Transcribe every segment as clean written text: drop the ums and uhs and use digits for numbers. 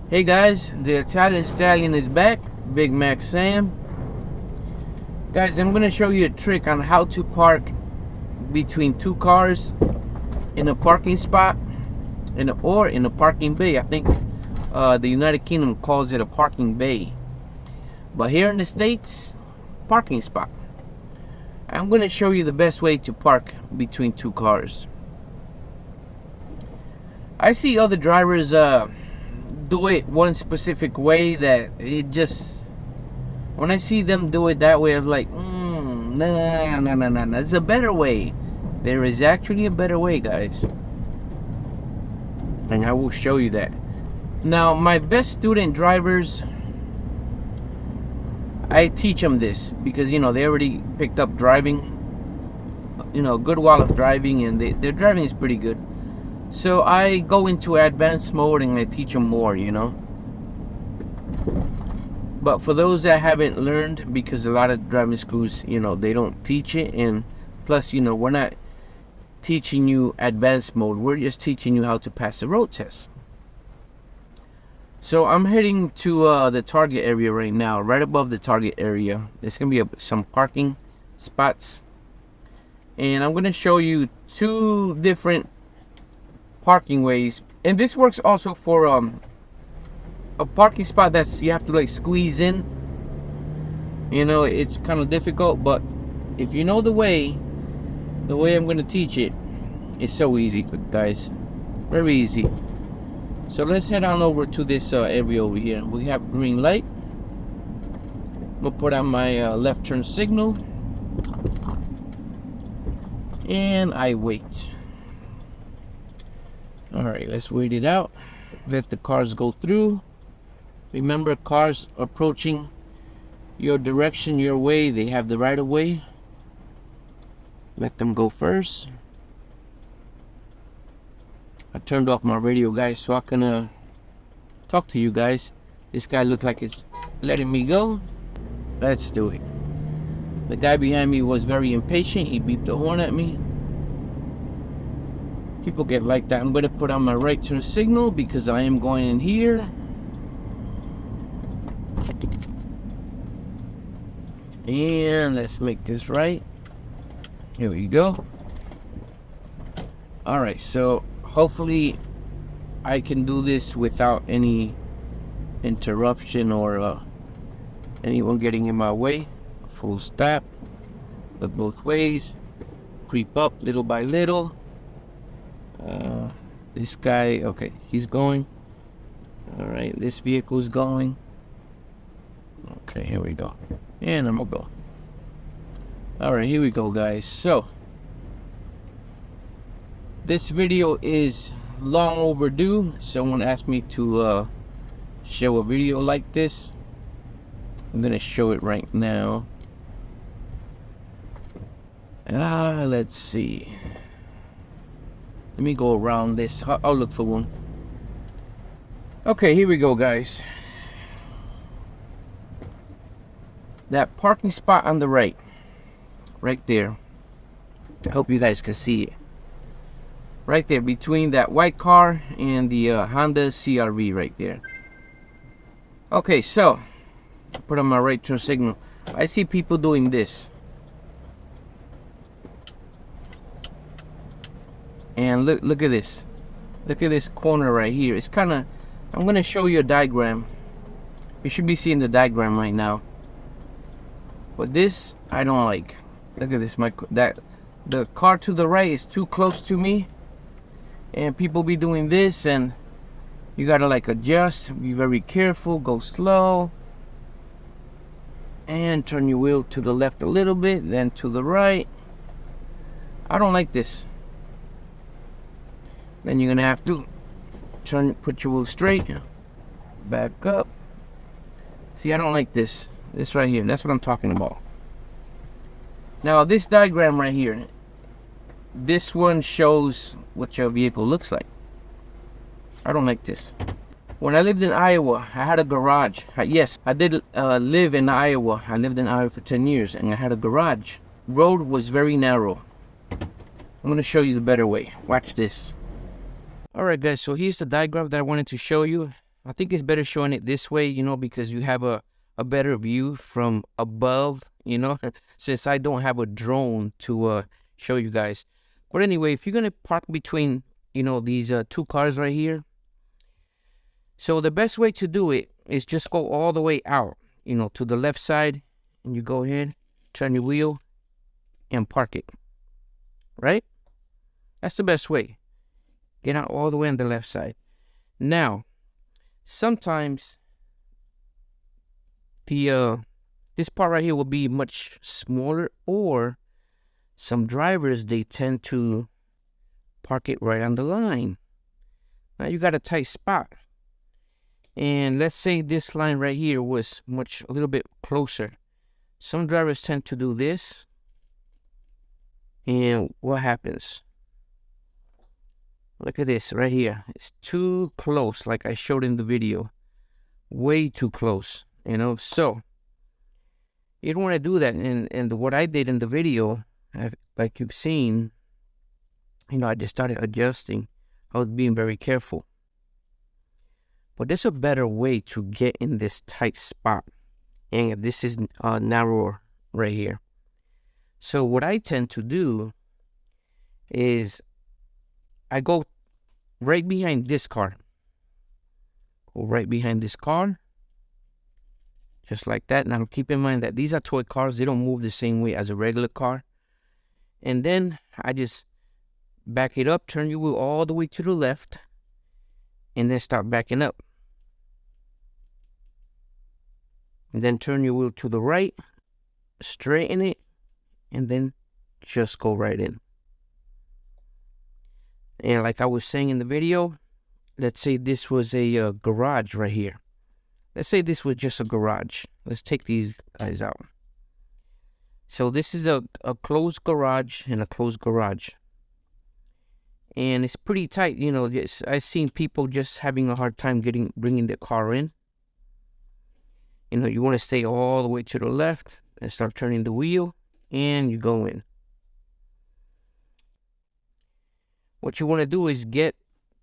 Hey guys, the Italian Stallion is back, Big Mac Sam. Guys, I'm gonna show you a trick on how to park between two cars in a parking spot or in a parking bay. I think the United Kingdom calls it a parking bay, but here in the States, parking spot. I'm gonna show you the best way to park between two cars. I see other drivers do it one specific way that it just, when I see them do it that way, I'm like, nah. There's a better way. There is actually a better way, guys, and I will show you that. Now, my best student drivers, I teach them this because they already picked up driving, a good while of driving, and their driving is pretty good. So I go into advanced mode and I teach them more, But for those that haven't learned, because a lot of driving schools, they don't teach it, and plus, we're not teaching you advanced mode. We're just teaching you how to pass the road test. So I'm heading to the target area right now. Right above the target area, there's gonna be some parking spots, and I'm gonna show you two different parking ways. And this works also for a parking spot that's you have to like squeeze in. It's kind of difficult, but if you know the way I'm going to teach it, it's so easy, guys. Very easy. So let's head on over to this area over here. We have green light. I'm gonna put on my left turn signal, and I wait. Alright, let's wait it out. Let the cars go through. Remember, cars approaching your direction, your way, they have the right of way. Let them go first. I turned off my radio, guys, so I can talk to you guys. This guy looks like it's letting me go. Let's do it. The guy behind me was very impatient. He beeped the horn at me. People get like that. I'm going to put on my right turn signal because I am going in here. And let's make this right. Here we go. Alright, so hopefully I can do this without any interruption or anyone getting in my way. Full stop. Look both ways. Creep up little by little. This guy, okay, he's going. Alright, this vehicle's going. Okay, here we go. And I'm gonna go. Alright, here we go, guys. So this video is long overdue. Someone asked me to show a video like this. I'm gonna show it right now. Let's see. Let me go around this. I'll look for one. Okay, here we go, guys. That parking spot on the right there. I hope you guys can see it. Right there, between that white car and the Honda CR-V right there. Okay, so put on my right turn signal. I see people doing this. And look at this. Look at this corner right here. It's kind of, I'm going to show you a diagram. You should be seeing the diagram right now. But this, I don't like. Look at this. The car to the right is too close to me. And people be doing this, and you got to like adjust. Be very careful. Go slow. And turn your wheel to the left a little bit, then to the right. I don't like this. Then you're gonna have to put your wheel straight, back up. See, I don't like this right here. That's what I'm talking about. Now this diagram right here, this one shows what your vehicle looks like. I don't like this. When I lived in Iowa, I had a garage. Yes, I did live in Iowa. I lived in Iowa for 10 years, and I had a garage. Road was very narrow. I'm gonna show you the better way. Watch this. Alright guys, so here's the diagram that I wanted to show you. I think it's better showing it this way, you know, because you have a better view from above, you know, since I don't have a drone to show you guys. But anyway, if you're going to park between, you know, these two cars right here, so the best way to do it is just go all the way out, you know, to the left side, and you go ahead, turn your wheel, and park it, right? That's the best way. Get out all the way on the left side. Now, sometimes the this part right here will be much smaller, or some drivers, they tend to park it right on the line. Now you got a tight spot, and let's say this line right here was a little bit closer. Some drivers tend to do this, and what happens? Look at this right here. It's too close, like I showed in the video. Way too close, you know. So you don't want to do that. And what I did in the video, like you've seen, you know, I just started adjusting. I was being very careful. But there's a better way to get in this tight spot. And this is narrower right here. So what I tend to do is I go right behind this car. Go right behind this car. Just like that. Now keep in mind that these are toy cars. They don't move the same way as a regular car. And then I just back it up, turn your wheel all the way to the left, and then start backing up. And then turn your wheel to the right, straighten it, and then just go right in. And like I was saying in the video, let's say this was a garage right here. Let's say this was just a garage. Let's take these guys out. So this is a closed garage and a closed garage. And it's pretty tight, you know. I've seen people just having a hard time bringing their car in. You know, you want to stay all the way to the left and start turning the wheel, and you go in. What you want to do is get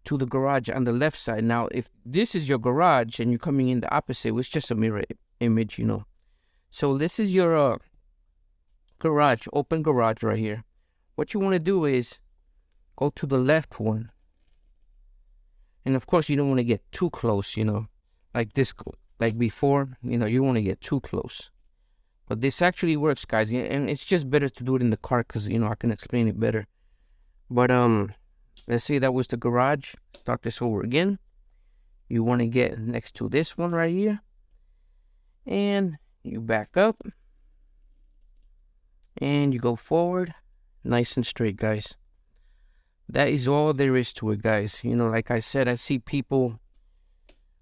to the garage on the left side. Now, if this is your garage and you're coming in the opposite, it's just a mirror image, you know. So this is your garage, open garage right here. What you want to do is go to the left one. And of course, you don't want to get too close, you know, like this, like before, you know, you don't want to get too close. But this actually works, guys. And it's just better to do it in the car because, you know, I can explain it better. But let's say that was the garage. Start this over again. You want to get next to this one right here. And you back up. And you go forward. Nice and straight, guys. That is all there is to it, guys. You know, like I said, I see people,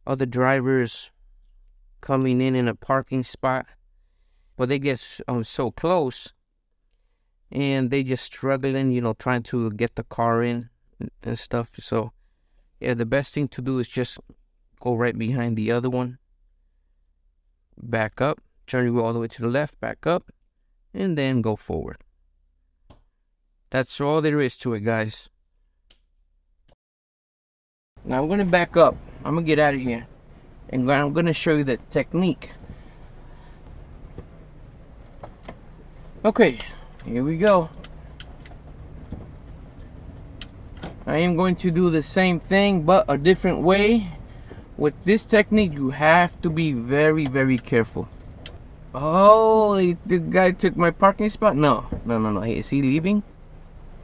other drivers coming in a parking spot, but they get so close and they just struggling, you know, trying to get the car in and stuff. So yeah, the best thing to do is just go right behind the other one, back up, turn your wheel all the way to the left, back up, and then go forward. That's all there is to it, guys. Now I'm going to back up. I'm going to get out of here. And I'm going to show you the technique. Okay, here we go. I am going to do the same thing, but a different way. With this technique, you have to be very, very careful. Oh, the guy took my parking spot? No. Is he leaving?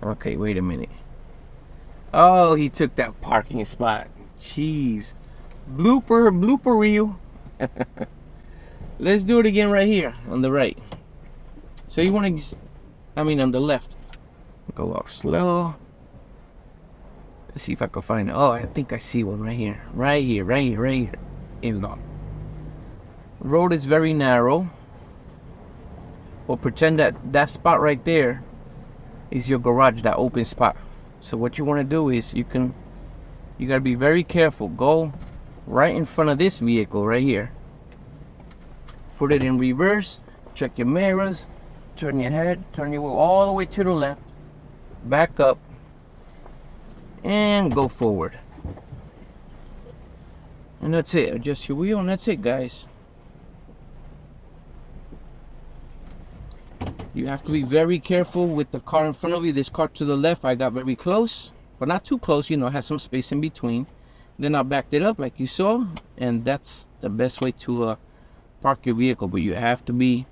Okay, wait a minute. Oh, he took that parking spot. Jeez. Blooper reel. Let's do it again right here on the right. So you want to, on the left. Go off slow. Let's see if I can find it. Oh, I think I see one right here. Right here. Here we go. Road is very narrow. Well, pretend that spot right there is your garage, that open spot. So what you want to do is you gotta be very careful. Go right in front of this vehicle right here. Put it in reverse. Check your mirrors. Turn your head. Turn your wheel all the way to the left. Back up. And go forward. And that's it. Adjust your wheel, and that's it, guys. You have to be very careful with the car in front of you. This car to the left, I got very close, but not too close, you know, has some space in between. Then I backed it up like you saw, and that's the best way to park your vehicle. But you have to be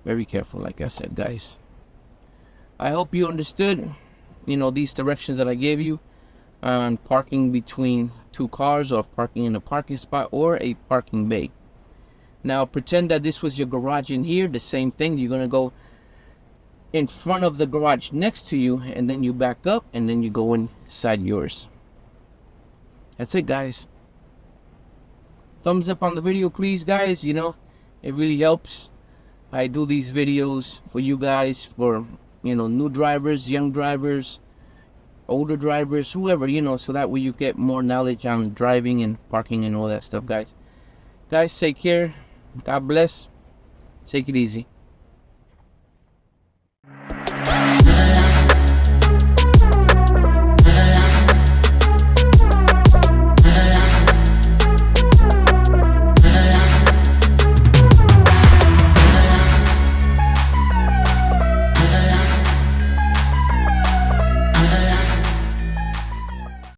very careful, like I said, guys. I hope you understood, you know, these directions that I gave you on parking between two cars, or parking in a parking spot, or a parking bay. Now pretend that this was your garage in here. The same thing. You're gonna go in front of the garage next to you, and then you back up, and then you go inside yours. That's it, guys. Thumbs up on the video, please, guys. You know, it really helps. I do these videos for you guys, for, you know, new drivers, young drivers, older drivers, whoever, you know, so that way you get more knowledge on driving and parking and all that stuff, guys. Guys, take care. God bless. Take it easy.